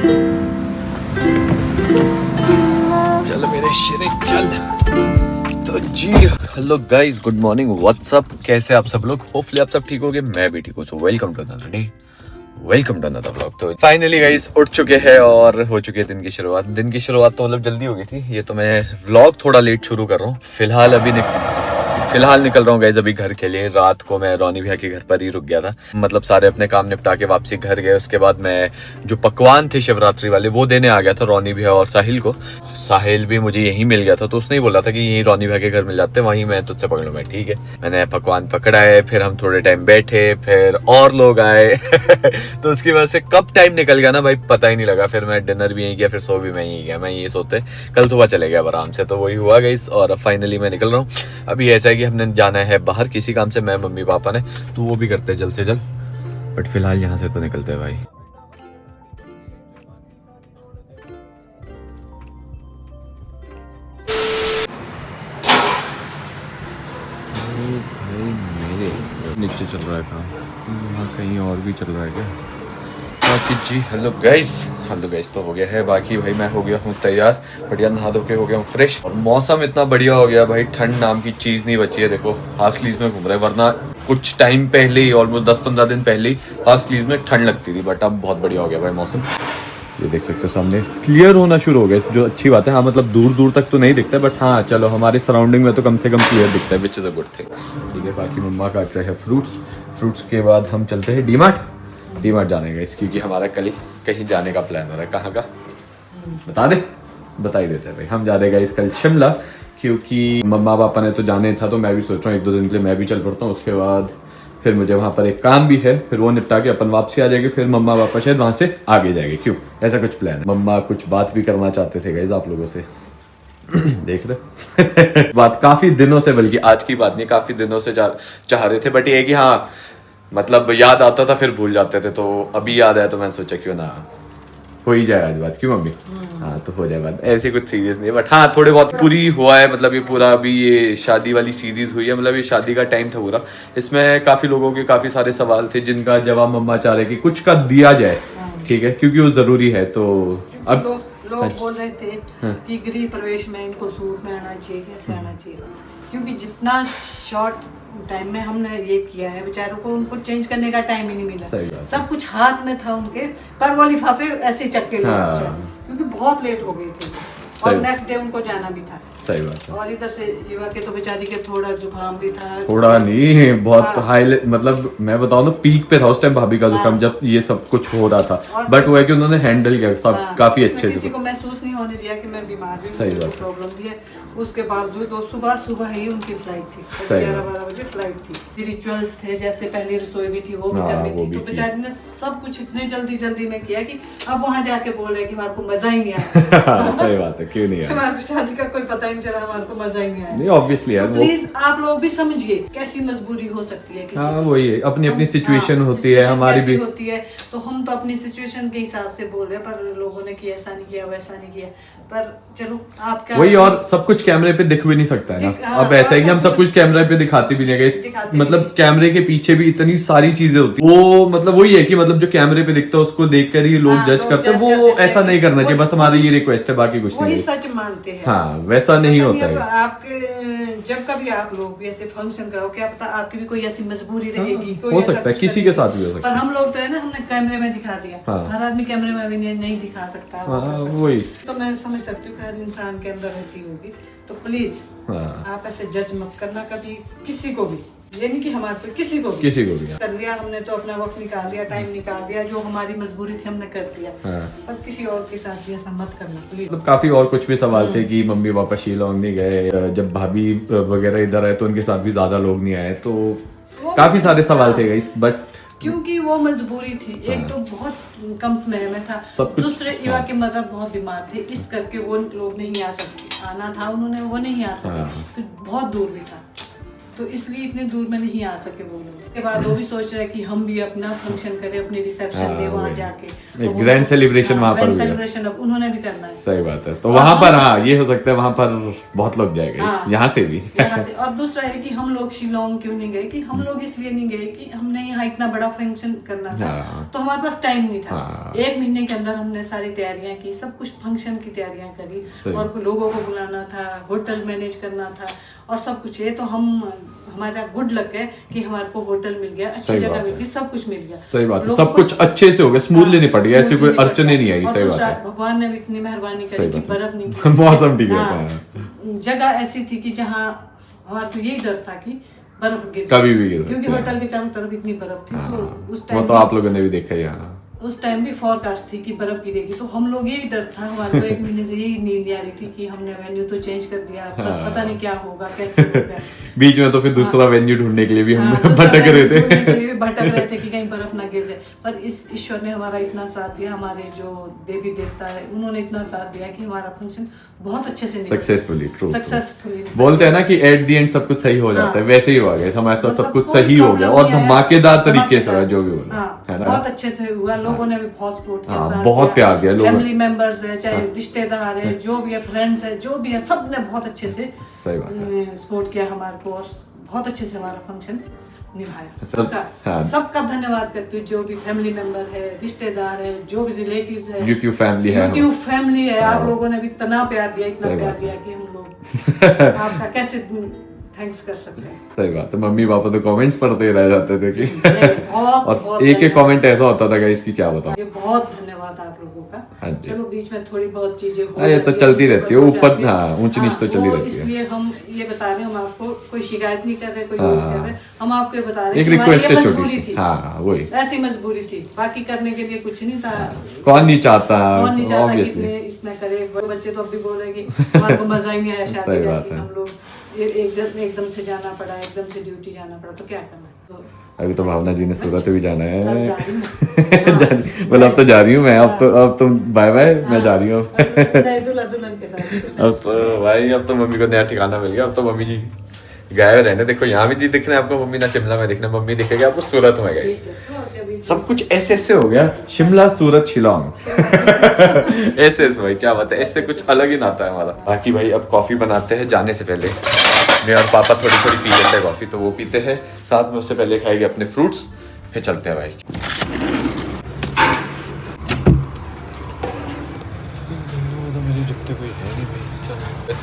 चल मेरे शेरे चल। तो जी hello guys, good morning, what's up, कैसे आप सब लोग? होपफुली आप सब ठीक होगे, मैं भी ठीक हूँ। So welcome to another day, welcome to another vlog. तो फाइनली गाइस उठ चुके हैं और हो चुकी है दिन की शुरुआत। दिन की शुरुआत तो मतलब जल्दी हो गई थी। ये तो मैं व्लॉग थोड़ा लेट शुरू कर रहा हूँ। फिलहाल निकल रहा हूँ गाइस अभी घर के लिए। रात को मैं रोनी भैया के घर पर ही रुक गया था। मतलब सारे अपने काम निपटा के वापसी घर गए। उसके बाद मैं जो पकवान थे शिवरात्रि वाले वो देने आ गया था रोनी भैया और साहिल को। साहिल भी मुझे यहीं मिल गया था, तो उसने ही बोला था कि यहीं रोनी भैया के घर मिल जाते हैं, वहीं मैं तुझसे पकड़ लूँ। मैं ठीक है, मैंने पकवान पकड़ाए, फिर हम थोड़े टाइम बैठे, फिर और लोग आए तो उसकी वजह से कब टाइम निकल गया ना भाई पता ही नहीं लगा। फिर मैं डिनर भी यहीं किया, फिर सो भी मैं यहीं गया। मैं ये सोते कल सुबह चले गया आराम से। तो वही हुआ गाइस और फाइनली मैं निकल रहा हूँ। अभी ऐसा है कि हमने जाना है बाहर किसी काम से, मैं मम्मी पापा ने, तो वो भी करते हैं जल्द से जल्द। बट फिलहाल यहाँ से तो निकलते हैं भाई। भाई मेरे नीचे चल रहा है काम, वहाँ कहीं और भी चल रहा है क्या? बाकी जी हेलो गाइस तो हो गया है। बाकी भाई मैं हो गया हूँ तैयार, बढ़िया नहा धो के हो गया हूँ फ्रेश। और मौसम इतना बढ़िया हो गया भाई, ठंड नाम की चीज़ नहीं बची है। देखो हाफ स्लीव्स में घूम रहे, वरना कुछ टाइम पहले ही, ऑलमोस्ट 10-15 दिन पहले ही हाफ स्लीव्स में ठंड लगती थी। बट अब बहुत बढ़िया हो गया भाई मौसम। ये देख सकते हो सामने क्लियर होना शुरू हो गया, जो अच्छी बात है। हाँ मतलब दूर दूर तक तो नहीं दिखता है, बट हाँ चलो हमारे सराउंडिंग में तो कम से कम क्लियर दिखता है, which is a good thing. ठीक है, बाकी मम्मा काट रहे हैं फ्रूट्स के बाद हम चलते हैं डी-मार्ट जाने का इस, क्योंकि हमारा कल ही कहीं जाने का प्लान हो रहा है। कहाँ का बता ही देते हैं भाई। हम जा रहे हैं कल शिमला, क्योंकि मम्मा पापा ने तो जाने था, तो मैं भी सोच रहा हूँ 1-2 दिन के लिए मैं भी चल पड़ता हूँ। उसके बाद फिर मुझे वहाँ पर एक काम भी है, फिर वो निपटा के अपन वापसी आ जाएगी। फिर मम्मा पापा शायद वहाँ से आगे जाएंगे, क्यों ऐसा कुछ प्लान है। मम्मा कुछ बात भी करना चाहते थे गाइस आप लोगों से देख रहे बात काफी दिनों से, बल्कि आज की बात नहीं, काफी दिनों से चाह रहे थे। बट ये है कि हाँ मतलब याद आता था फिर भूल जाते थे, तो अभी याद आया तो मैंने सोचा क्यों ना हो ही जाए आज बात। क्यों मम्मी? हाँ तो हो जाए बात, ऐसे कुछ सीरियस नहीं है। बट हाँ थोड़े बहुत पूरी हुआ है, मतलब ये पूरा अभी ये शादी वाली सीरीज हुई है, मतलब ये शादी का टाइम था पूरा। इसमें काफी लोगों के काफी सारे सवाल थे जिनका जवाब मम्मा चाह रहे कि कुछ का दिया जाए, ठीक है, क्योंकि वो जरूरी है। तो अब लोग बोल रहे थे कि गृह प्रवेश में इनको सूट में आना चाहिए, कैसे आना चाहिए, क्योंकि जितना शॉर्ट टाइम में हमने ये किया है, बेचारों को उनको चेंज करने का टाइम ही नहीं मिला। सब कुछ हाथ में था उनके, पर वो लिफाफे ऐसे चक्के क्योंकि बहुत लेट हो गए थे और नेक्स्ट डे उनको जाना भी था। सही बात है। और इधर से युवा के तो बेचारी के थोड़ा जुकाम भी था, थोड़ा नहीं बहुत हाई, मतलब मैं बताऊं ना पीक पे था उस टाइम भाभी का जुकाम, जब ये सब कुछ हो रहा था। बट वो है कि उन्होंने हैंडल किया सब काफी अच्छे से, किसी को महसूस नहीं होने दिया कि मैं बीमार भी हूं, सही बात, प्रॉब्लम भी है। उसके बावजूद सुबह ही उनकी फ्लाइट थी, 11-12 बजे फ्लाइट थी। रिचुअल्स थे, जैसे पहली रसोई भी थी वो भी करनी थी, तो बेचारी ने सब कुछ इतने जल्दी में किया कि अब वहाँ जाके बोल रहे कि हमारे को मजा ही नहीं आया। सही बात है, क्यों नहीं आया, हमारे शादी का कोई पता नहीं चला, हमारे को मजा ही नहीं आया। नहीं ऑब्वियसली यार, प्लीज आप लोग भी समझिए कैसी मजबूरी हो सकती है किसी। हाँ वही है, अपनी सिचुएशन होती है, हमारी भी होती है। तो हम तो अपनी सिचुएशन के हिसाब से बोल रहे हैं, पर लोगों ने कि ऐसा नहीं किया वैसा नहीं किया। पर चलो आप क्या वही, और सब कुछ कैमरे पे दिख भी नहीं सकता है ना। अब ऐसा है कि हम सब कुछ कैमरे पे दिखाते भी नहीं गए, मतलब कैमरे के पीछे भी इतनी सारी चीजें होती है। वो मतलब वही है कि मतलब जो कैमरे पे दिखता है उसको देखकर ही लोग जज करते हैं, वो ऐसा नहीं करना चाहिए। बस हमारी ये रिक्वेस्ट है, बाकी कुछ नहीं। सच मानते हैं, हाँ वैसा नहीं होता है। आपके जब कभी आप लोग भी ऐसे फंक्शन कराओ, क्या पता आपकी भी कोई ऐसी मजबूरी रहेगी, हो सकता है किसी के साथ भी हो सकता है। पर हम लोग तो है ना, हमने कैमरे में दिखा दिया। हर आदमी कैमरे में भी नहीं दिखा सकता। वही तो मैं समझ सकती हूँ हर इंसान के अंदर रहती होगी। तो प्लीज आप ऐसे जज मत करना कभी किसी को भी, ये नहीं कि हमारे पे, किसी को भी कर लिया हमने तो अपना वक्त निकाल दिया, टाइम निकाल दिया, जो हमारी मजबूरी थी हमने कर दिया। पर किसी और के साथ भी ऐसा मत करना प्लीज। मतलब काफी और कुछ भी सवाल थे कि मम्मी पापा शिलोंग नहीं गए, जब भाभी वगैरह इधर आए तो उनके साथ भी ज्यादा लोग नहीं आए, तो काफी सारे सवाल थे गाइस। बट क्योंकि वो मजबूरी थी, एक तो बहुत कम समय में था, दूसरे युवा के मदर बहुत बीमार थे, इस करके वो लोग नहीं आ सकते। आना था उन्होंने, वो नहीं आ सके, तो बहुत दूर भी था। तो इसलिए इतने दूर में नहीं आ सके वो लोग। के बाद वो भी सोच रहे कि हम भी अपना फंक्शन करें, अपनी रिसेप्शन दे वहाँ जाके ग्रैंड सेलिब्रेशन वहाँ पर सेलिब्रेशन अब उन्होंने भी करना है। सही बात है। तो वहाँ पर हाँ ये हो सकता है वहाँ पर बहुत लोग जाएंगे यहाँ से भी। यहाँ से। और दूसरा है कि हम लोग शिलोंग क्यों नहीं गए, कि हम लोग इसलिए नहीं गए कि हमने यहाँ इतना बड़ा फंक्शन करना था तो हमारे पास टाइम नहीं था। 1 महीने के अंदर हमने सारी तैयारियां की, सब कुछ फंक्शन की तैयारियां करी और लोगों को बुलाना था, होटल मैनेज करना था और सब कुछ है। तो हमारा गुड लक है कि हमारे को होटल मिल गया, अच्छी जगह मिल गई, सब कुछ मिल गया। सही बात है, सब कुछ अच्छे से हो गया, स्मूथली नहीं पड़ गया, ऐसी कोई अड़चन नहीं आई। सही बात है, भगवान ने भी इतनी मेहरबानी करी कि बर्फ नहीं मौसम ठीक है। जगह ऐसी थी कि जहाँ हमारे को यही डर था कि बर्फ गिर कभी भी गिर, क्योंकि होटल के चारों तरफ इतनी बर्फ थी। तो उस टाइम वो तो आप लोगों ने भी देखा ही। उस टाइम भी फोरकास्ट थी कि बर्फ गिरेगी, तो हम लोग यही डर था हमारे को, 1 महीने से यही नींद आ रही थी कि हमने वेन्यू तो चेंज कर दिया, पता नहीं क्या होगा, कैसे होगा। बीच में तो फिर दूसरा वेन्यू ढूंढने के लिए भी हम भटक रहे थे कि कहीं बर्फ ना गिर जाए। पर इस ईश्वर ने हमारा इतना साथ दिया, हमारे जो देवी देवता है उन्होंने इतना साथ दिया कि हमारा फंक्शन बहुत अच्छे से सक्सेसफुली सक्सेसफुली बोलते हैं ना कि एट द एंड सब कुछ सही हो जाता है, वैसे ही हुआ गया हमारे साथ, सब कुछ सही हो गया और धमाकेदार तरीके से हुआ, जो भी हुआ है ना, बहुत अच्छे से हुआ। लोगों ने भी बहुत सपोर्ट किया, बहुत प्यार दिया लोगों ने, फैमिली मेंबर्स है, चाहे रिश्तेदार है, जो भी है, फ्रेंड्स है, जो भी है, सब ने बहुत अच्छे से सपोर्ट किया हमारे को और बहुत अच्छे से हमारा फंक्शन निभाया। सबका धन्यवाद करती हूँ, जो भी फैमिली मेंबर है, रिश्तेदार है, जो भी रिलेटिव्स है, यूट्यूब फैमिली है, आप लोगों ने भी इतना प्यार दिया, इतना प्यार दिया कि हम लोग आपका कैसे थैंक्स कर सकते हैं। सही बात है। मम्मी पापा तो कमेंट्स पढ़ते रह जाते थे कि और एक कमेंट ऐसा होता था इसकी क्या बताऊं। ये बहुत धन्यवाद आप लोगों का। चलो बीच में थोड़ी बहुत चीजें हो ये तो चलती रहती है, ऊपर ऊंच नीच तो चली रहती है। इसलिए हम ये बता रहे हैं, हम आपको कोई शिकायत नहीं कर रहे, कोई नहीं कर रहे, हम आपको ये बता रहे हैं, एक रिक्वेस्ट है छोटी सी, वही ऐसी मजबूरी थी, बाकी करने के लिए कुछ नहीं था। कौन नहीं चाहता ऑब्वियसली इसमें करे। बच्चे तो अब भी बोलेंगे हमारे को मजा ही नहीं आया शादी करके, हम लोग एकदम से जाना पड़ा, एकदम से ड्यूटी जाना पड़ा, तो क्या करना। तो अभी तो भावना जी ने सूरत भी जाना है। बोला अब तो जा रही हूँ मैं, अब तो बाय बाय, मैं जा रही हूँ। दुल्हन के साथ अब तो भाई, अब तो मम्मी को नया ठिकाना मिल गया, अब तो मम्मी जी गए रहने। देखो यहाँ भी जी दिखना है आपको, मम्मी ना शिमला में दिखना, मम्मी दिखेगी आपको सूरत में। गाइस सब कुछ ऐसे हो गया, शिमला सूरत शिलोंग ऐसे भाई, क्या बात है, ऐसे कुछ अलग ही नाता है हमारा। बाकी भाई अब कॉफी बनाते हैं, जाने से पहले मैं और पापा थोड़ी थोड़ी पी लेते हैं कॉफी, तो वो पीते हैं साथ में, उससे पहले खाएंगे अपने फ्रूट्स, फिर चलते हैं भाई।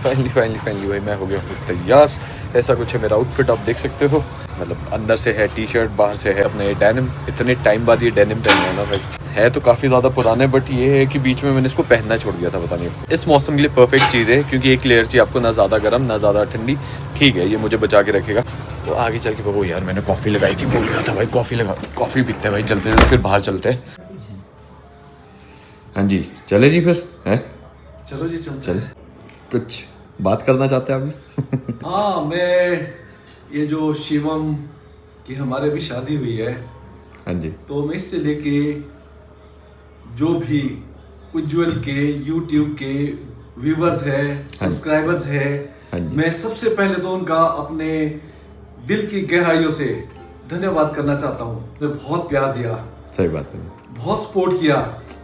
फाइनली भाई मैं हो गया हूँ तैयार। ऐसा कुछ है मेरा आउटफिट, आप देख सकते हो, मतलब अंदर से है टी शर्ट, बाहर से है अपने डेनिम। इतने टाइम बाद ये डेनिम पहना है ना भाई, है तो काफ़ी ज़्यादा पुराना है, बट ये है कि बीच में मैंने इसको पहनना छोड़ दिया था, पता नहीं। इस मौसम के लिए परफेक्ट चीज़ है, क्योंकि एक लेयर चाहिए आपको, ना ज़्यादा गर्म ना ज़्यादा ठंडी, ठीक है, ये मुझे बचा के रखेगा। तो आगे चल के वो यार मैंने कॉफ़ी लगाई थी, भूल गया था भाई, कॉफ़ी पीते हैं भाई, चलते फिर बाहर चलते हैं। हाँ जी चले जी फिर हैं, चलो जी चले। कुछ बात करना चाहते हैं अभी? हाँ, मैं ये जो शिवम की हमारे भी शादी हुई है, हाँ जी, तो मैं इससे लेके जो भी उज्जवल के यूट्यूब के व्यूवर्स है, सब्सक्राइबर्स है, मैं सबसे पहले तो उनका अपने दिल की गहराइयों से धन्यवाद करना चाहता हूँ। मैं बहुत प्यार दिया, सही बात है, बहुत सपोर्ट किया,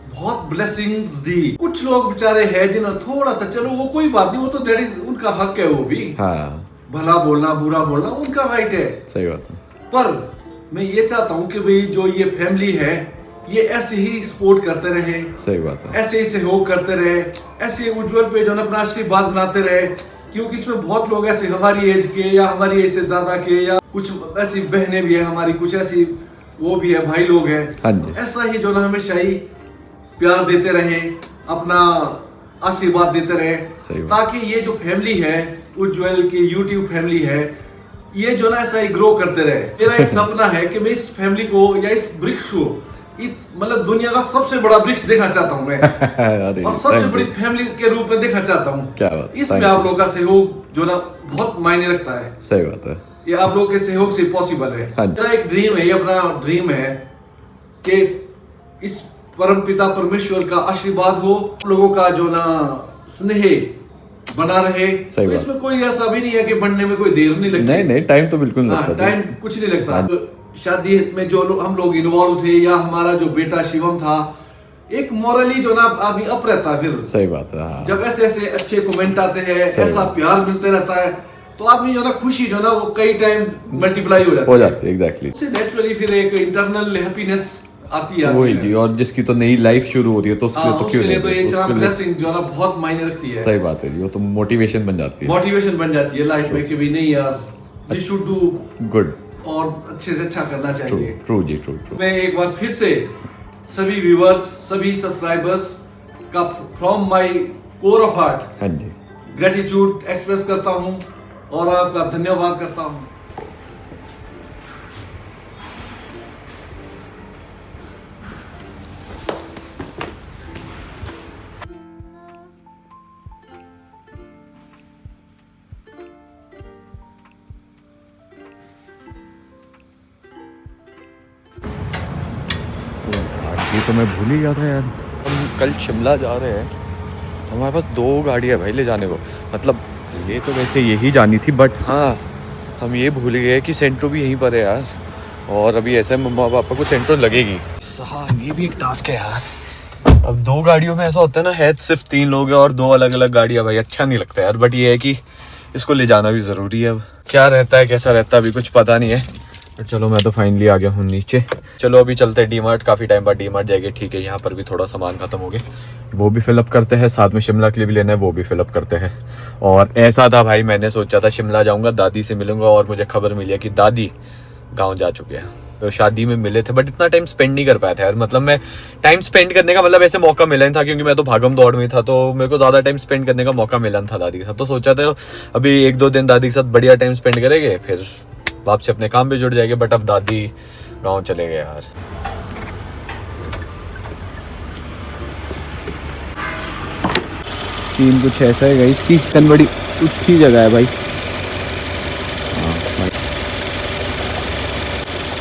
बहुत ब्लेसिंग्स दी। कुछ लोग बेचारे हैं जिन्होंने थोड़ा सा, चलो वो कोई बात नहीं, वो तो दैट इज उनका हक है, वो भी भला बोलना बुरा बोलना उनका राइट है, सही बात है। पर मैं ये चाहता हूँ कि भाई जो ये फैमिली है ये ऐसे ही सपोर्ट करते रहे, सही बात है, ऐसे ही सहयोग करते रहे, ऐसे उज्जवल पे जो है अपना आशीर्वाद बनाते रहे, क्योंकि इसमें बहुत लोग ऐसे हमारी एज के या हमारी एज से ज्यादा के, या कुछ ऐसी बहनें भी है हमारी, कुछ ऐसी वो भी है, भाई लोग हैं, ऐसा ही जो ना हमेशा ही प्यार देते रहे, अपना आशीर्वाद देते रहे, ताकि ये जो फैमिली है उज्जवल की यूट्यूब फैमिली है, ये जो ना ऐसा ही ग्रो करते रहे। मेरा एक सपना है कि मैं इस फैमिली को या इस वृक्ष को, मतलब दुनिया का सबसे बड़ा वृक्ष देखना चाहता हूँ मैं और सबसे बड़ी फैमिली के रूप में देखना चाहता हूँ। इसमें आप लोगों का सहयोग जो ना बहुत मायने रखता है, सही बात है, ये आप लोगों के सहयोग से पॉसिबल है। मेरा एक ड्रीम है, ये अपना ड्रीम है कि इस परम पिता परमेश्वर का आशीर्वाद हो, लोगों का जो ना स्नेह बना रहे। सही तो बात। इसमें कोई ऐसा भी नहीं है कि बनने में कोई देर नहीं लगती। नहीं टाइम तो बिल्कुल नहीं लगता। टाइम कुछ नहीं लगता। शादी में जो हम लोग इन्वॉल्व थे या हमारा जो बेटा शिवम था, एक मॉरली जो ना आदमी अप रहता है। फिर सही बात है। हाँ। जब ऐसे ऐसे अच्छे कमेंट आते हैं, ऐसा प्यार मिलते रहता है, तो आदमी जो ना खुशी जो ना वो कई टाइम मल्टीप्लाई हो जाती है। एग्जैक्टली। उससे नेचुरली फिर एक इंटरनल हैप्पीनेस आती है। वही जी। और जिसकी तो नई लाइफ शुरू हो रही है तो उसके लिए तो क्यों नहीं, तो ये इतना ब्लेसिंग जो ना बहुत मायने रखती है। सही बात है जी। वो तो मोटिवेशन बन जाती है। मोटिवेशन बन जाती है लाइफ में कि भी नहीं यार, वी शुड डू गुड और अच्छे से अच्छा करना चाहिए। ट्रू जी, ट्रू। मैं एक बार फिर से सभी व्यूअर्स, सभी सब्सक्राइबर्स का from my core of heart हाँ जी ग्रेटिट्यूड एक्सप्रेस करता हूं और आपका धन्यवाद करता हूं। ये तो मैं भूल ही गया था यार। हम कल शिमला जा रहे हैं तो हमारे पास 2 गाड़ियाँ भाई ले जाने को। मतलब ये तो वैसे यही जानी थी, बट हाँ हम ये भूल गए कि सेंट्रो भी यहीं पर है यार। और अभी ऐसे मम्मा पापा को सेंट्रो लगेगी। साहब ये भी एक टास्क है यार। अब 2 गाड़ियों में ऐसा होता है ना, है सिर्फ 3 लोग हैं और 2 अलग अलग गाड़ियाँ, भाई अच्छा नहीं लगता यार। बट ये है कि इसको ले जाना भी ज़रूरी है। अब क्या रहता है कैसा रहता है अभी कुछ पता नहीं है। बट चलो मैं तो फाइनली आ गया हूँ नीचे। चलो अभी चलते हैं डीमार्ट। काफ़ी टाइम बाद डीमार्ट जाएंगे। ठीक है, यहाँ पर भी थोड़ा सामान खत्म हो गया, वो भी फिलअप करते हैं। साथ में शिमला के लिए भी लेना है, वो भी फिलअप करते हैं। और ऐसा था भाई, मैंने सोचा था शिमला जाऊँगा, दादी से मिलूंगा, और मुझे खबर मिली है कि दादी गाँव जा चुके हैं। तो शादी में मिले थे बट इतना टाइम स्पेंड नहीं कर पाया था यार। मतलब मैं टाइम स्पेंड करने का मतलब ऐसे मौका मिला नहीं था, क्योंकि मैं तो भागम दौड़ में था, तो मेरे को ज़्यादा टाइम स्पेंड करने का मौका मिला नहीं था दादी के साथ। तो सोचा था अभी 1-2 दिन दादी के साथ बढ़िया टाइम स्पेंड करेंगे, फिर वापस अपने काम पे जुड़ जाएंगे। बट अब दादी गाँव चले गए यार। सीन कुछ ऐसा है गाइस, इसकी चिकन बड़ी अच्छी जगह है भाई।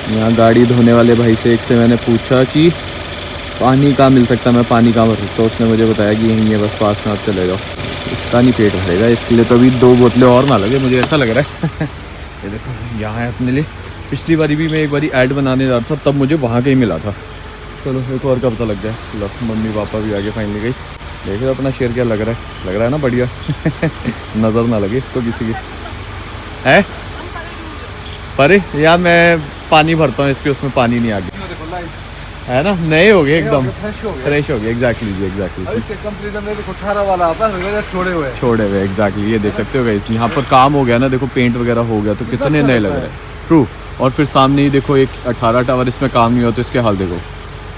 यहाँ गाड़ी धोने वाले भाई से एक से मैंने पूछा कि पानी कहाँ मिल सकता है, मैं पानी कहाँ भर सकता हूँ। उसने मुझे बताया कि यहीं है, बस पास में आप चले जाओ। इसका नहीं पेट भरेगा, इसके लिए तो अभी 2 बोतलें और ना लगे, मुझे ऐसा लग रहा है। ये देखो यहाँ है अपने लिए। पिछली बारी भी मैं एक बारी ऐड बनाने जा रहा था, तब मुझे वहाँ का ही मिला था। चलो एक और का पता लग जाए। चलो मम्मी पापा भी आगे फाइनली गई। देखो अपना शेर क्या लग रहा है ना, बढ़िया। नज़र ना लगे इसको किसी की है। पर यार मैं पानी भरता हूँ इसके, उसमें पानी नहीं आ गया है ना, नए हो गए एकदम फ्रेश हो गए। एग्जैक्टली जी, एग्जैक्टली। इसके कंपनी में देखो 18 वाला आता है, छोड़े हुए एग्जैक्टली। ये देख सकते हो गाइस, यहाँ पर काम हो गया ना, देखो पेंट वगैरह हो गया, तो कितने नए लग रहे हैं। ट्रू। और फिर सामने ही देखो एक 18 टावर, इसमें काम नहीं हुआ तो इसके हाल देखो।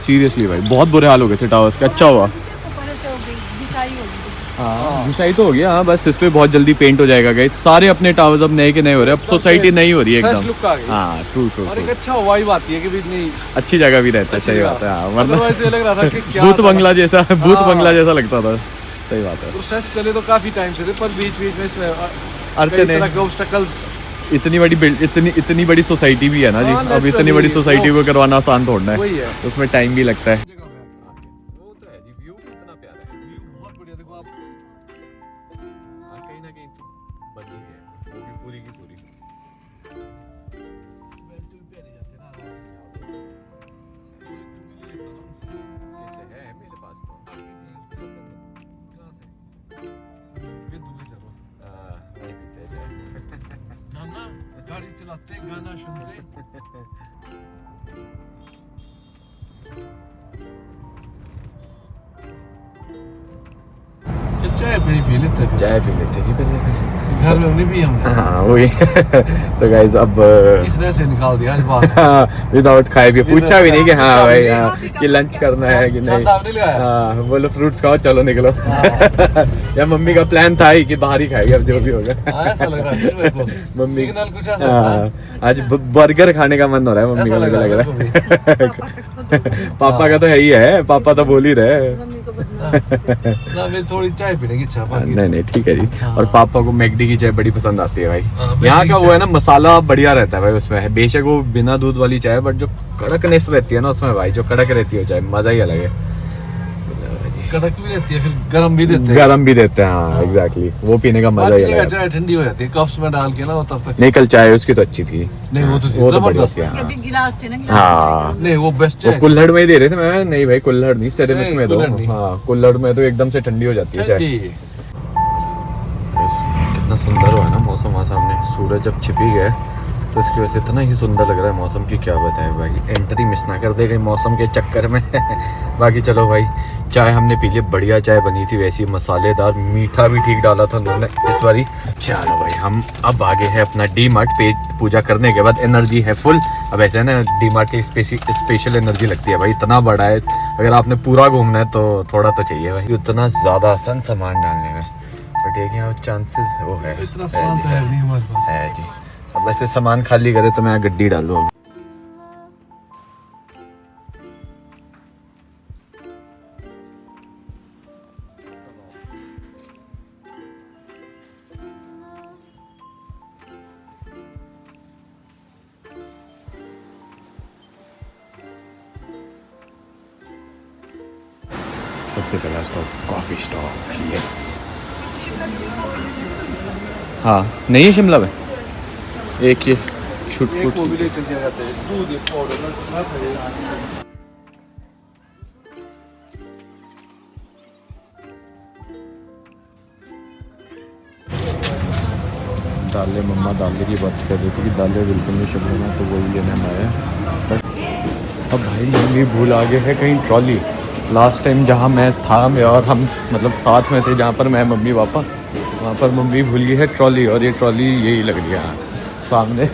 सीरियसली भाई बहुत बुरे हाल हो गए थे टावर्स के। अच्छा हुआ हाँ, घिसाई तो हो गया। हाँ बस इस पे बहुत जल्दी पेंट हो जाएगा गाइस। सारे अपने टावर्स अब नए के नए हो रहे हैं। अब सोसाइटी नई हो रही है एकदम। हाँ ट्रू। और एक अच्छा वाइब आती है कि भी नहीं, अच्छी जगह भी रहता है। सही बात है। हाँ, वरना लग रहा था कि क्या भूत बंगला जैसा लगता था। सही बात है। प्रोसेस चले तो काफी टाइम से थे, पर बीच में इसमें अड़चने, ऑब्स्टेकल्स। इतनी बड़ी सोसाइटी भी है ना जी। अब इतनी बड़ी सोसाइटी को करवाना आसान थोड़ा है, उसमें टाइम भी लगता है। गाड़ी चलाते गाना सुनते। चाय पी लेते जी पहले घर में उन्हें भी हमने। हाँ वही। तो गाइस अब इसने से निकाल दिया आज बाहर विदाउट खाए भी, पूछा भी नहीं कि हाँ भाई ये लंच करना है कि नहीं। हाँ बोलो फ्रूट्स खाओ, चलो निकलो। या मम्मी का प्लान था ही कि बाहर ही खाएगी, अब जो भी होगा। मम्मी आज बर्गर खाने का मन हो रहा है मम्मी का, मुझे लग रहा है। पापा का तो है ही है, पापा तो बोल ही रहे। थोड़ी चाय पीने की इच्छा। नहीं ठीक है जी। और पापा को मैकडी की चाय बड़ी पसंद आती है भाई। यहाँ का वो है ना, मसाला बढ़िया रहता है भाई उसमें। बेशक वो बिना दूध वाली चाय, बट जो कड़कनेस रहती है ना उसमें भाई, जो कड़क रहती है चाय, मजा ही अलग है। कड़क भी रहती है, फिर गरम भी देते हैं। गरम भी देते हैं, हाँ एग्जैक्टली, वो पीने का मजा ही अलग है। चाय ठंडी हो जाती है कप्स में डाल के ना, तब तक नहीं, कल चाय उसकी तो अच्छी थी। नहीं, वो तो वो तो बढ़िया जबरदस्त थी, है। हाँ। अभी गिलास थे ना, हाँ नहीं, वो बेस्ट वो है। कुल्हड़ में ही दे रहे थे। मैं नहीं भाई, कुल्हड़ नहीं, सेरेमिक नहीं, में दो। कुल्हड़ नहीं। हाँ, कुल्हड़ में तो एकदम से ठंडी हो जाती है चाय। ठंडी। कितना सुंदर हुआ है ना मौसम वहाँ सामने। सूरज जब छिप ही गया तो इसकी वजह से इतना ही सुंदर लग रहा है मौसम की, क्या बताए भाई। एंट्री मिस ना कर दे गई मौसम के चक्कर में। बाकी चलो भाई, चाय हमने पी ली, बढ़िया चाय बनी थी, वैसी मसालेदार, मीठा भी ठीक डाला था उन्होंने इस बारी। चलो भाई, हम अब आगे है अपना डी मार्ट। पेट पूजा करने के बाद एनर्जी है फुल। अब ऐसे है ना, डी मार्ट की स्पेशल एनर्जी लगती है भाई, इतना बड़ा है। अगर आपने पूरा घूमना है तो थोड़ा तो चाहिए भाई, उतना ज़्यादा आसान सामान डालने में। बट ये यहाँ चांसेस वो है, इतना सामान तो है नहीं हमारे पास। है जी। अब वैसे सामान खाली करे तो मैं गड्डी डालूँ अब। सबसे पहला स्टॉप कॉफी स्टॉप, यस। हाँ, नहीं है शिमला में एक ये छुट एक वो भी ले चल दिया जाता है, दूध एक पाउडर ना दालें, मम्मा दालें की बात कर रही थी कि दालें बिल्कुल नहीं शिमला में, तो वही लेने हम आए हैं। बट अब भाई मम्मी भूल आ गए है कहीं ट्रॉली। लास्ट टाइम जहाँ मैं था और हम मतलब साथ में थे, जहाँ पर मैं मम्मी पापा, वहाँ पर मम्मी भूल गई है ट्रॉली। और ये ट्रॉली यही लग रही है सामने।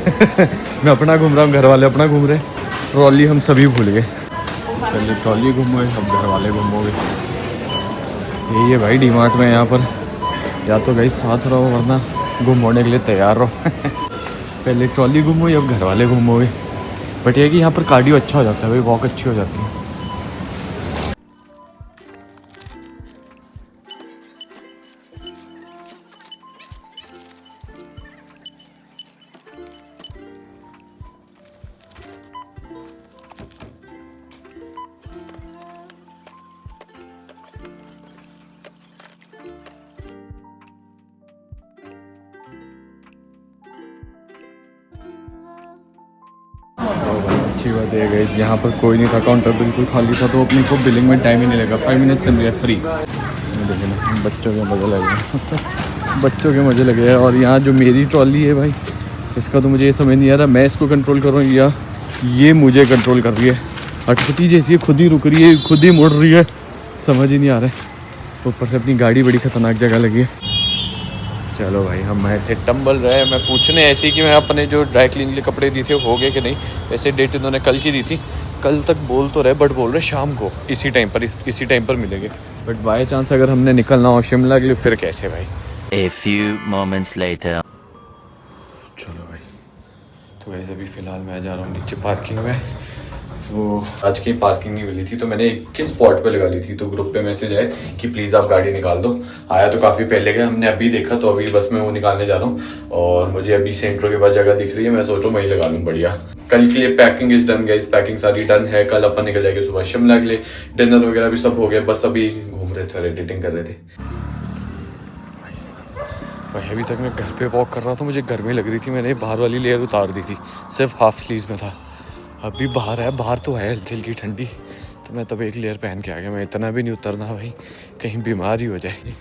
मैं अपना घूम रहा हूँ, घर वाले अपना घूम रहे, ट्रॉली हम सभी भूल गए। पहले ट्रॉली घूमोगे, अब घर वाले घूमोगे। यही है भाई डी मार्ट में, यहाँ पर या तो गई साथ रहो वरना घूम होने के लिए तैयार रहो। पहले ट्रॉली घूमो या घर वाले घूमोगे। बट ये कि यहाँ पर कार्डियो अच्छा हो जाता है भाई, वॉक अच्छी हो जाती है। अच्छी बात है गाइस, यहाँ पर कोई नहीं था, काउंटर बिल्कुल खाली था, तो अपने को बिलिंग में टाइम ही नहीं लगा। 5 मिनट चल गया फ्री। देखिए ना, बच्चों के मज़े लगे। बच्चों के मज़े लगे हैं। और यहाँ जो मेरी ट्रॉली है भाई, इसका तो मुझे ये समझ नहीं आ रहा, मैं इसको कंट्रोल करूँ या ये मुझे कंट्रोल कर रही है। अटपटी जैसी खुद ही रुक रही है, खुद ही मुड़ रही है, समझ ही नहीं आ रहा है। ऊपर से अपनी गाड़ी बड़ी ख़तरनाक जगह लगी है। चलो भाई, हम आए थे टम्बल रहे, मैं पूछने ऐसे ही कि मैं अपने जो ड्राई क्लीन के लिए कपड़े दिए थे हो गए कि नहीं। वैसे डेट इन्होंने कल की दी थी, कल तक बोल तो रहे, बट बोल रहे शाम को इसी टाइम पर मिलेंगे। बट बाय चांस अगर हमने निकलना हो शिमला के लिए, फिर कैसे भाई। A few moments later. चलो भाई, तो वैसे अभी फ़िलहाल मैं जा रहा हूँ नीचे पार्किंग में। वो आज की पार्किंग नहीं मिली थी, तो मैंने एक ही स्पॉट पे लगा ली थी। तो ग्रुप पे मैसेज आए कि प्लीज़ आप गाड़ी निकाल दो। आया तो काफ़ी पहले गया, हमने अभी देखा, तो अभी बस मैं वो निकालने जा रहा हूँ। और मुझे अभी सेंट्रो के पास जगह दिख रही है, मैं सोच रहा हूँ वहीं लगा लूँ। बढ़िया, कल के लिए packing is done guys, packing सारी डन है। कल अपन निकल जाएंगे सुबह शिमला के लिए। डिनर वगैरह भी सब हो गया, बस अभी घूम रहे थे और एडिटिंग कर रहे थे। भाई अभी तक मैं घर पे वॉक कर रहा था, मुझे गर्मी लग रही थी, मैंने बाहर वाली लेयर उतार दी थी, सिर्फ हाफ स्लीव्स में था। अभी बाहर है, बाहर तो है हल्की हल्की ठंडी, तो मैं तब एक लेयर पहन के आ गया। मैं इतना भी नहीं उतरना भाई, कहीं बीमार ही हो जाए।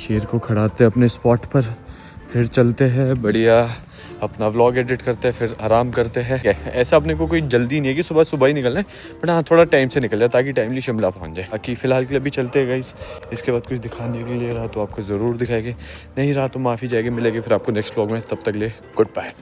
शेर को खड़ाते अपने स्पॉट पर, फिर चलते हैं बढ़िया, अपना व्लॉग एडिट करते हैं, फिर आराम करते हैं। ऐसा अपने को कोई जल्दी नहीं है कि सुबह सुबह ही निकलना है, बट हाँ थोड़ा टाइम से निकल जाए ताकि टाइमली शिमला पहुंच जाए। बाकी फ़िलहाल के लिए अभी चलते हैं गाइस। इसके बाद कुछ दिखाने के लिए रहा तो आपको ज़रूर दिखाएंगे, नहीं रहा तो माफ़ी जाएगी, मिलेगी फिर आपको नेक्स्ट व्लॉग में। तब तक ले गुड बाय।